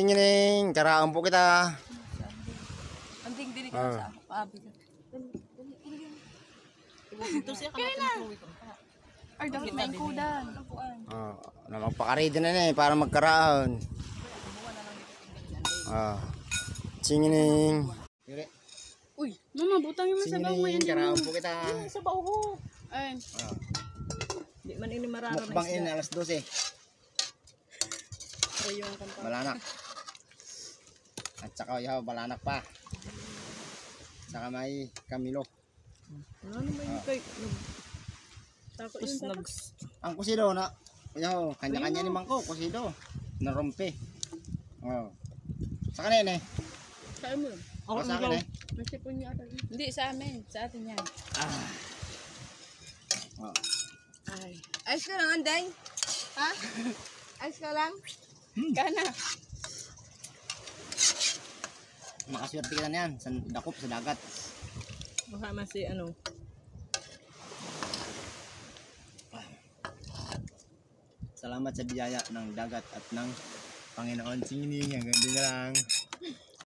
Singining, karaan po kita. Anting dili ka sa abi ka. Ito siya ka ay dahil may kudan. Na magpaka-ready na para magkaraan. Singining. Uy, mama butang yung sabaw mo yan. Karaan po kita. Sabaw ho. Ay. Di man ini mararo na isda. Mukbang alas 12. Yung kanta. Balanak. At saka yaw, balanak pa. Saka may Camilo. Ano naman yung kay... Takot yung takot. Ang kusido na. Yaw, kanya-kanya ni Mangko, kusido. Narumpi. Sa kanin eh. Saan mo? Ako sa akin eh. Masipon niya ata. Hindi, sa amin. Sa atin yan. Ay. Ayos ka lang, Anday? Ha? Ayos ka lang? Kana. Makaswerte kita na yan. Sa dakop, sa dagat. Baka masi ano. Salamat sa biyaya ng dagat at ng Panginoon. Singining, hanggang din na lang.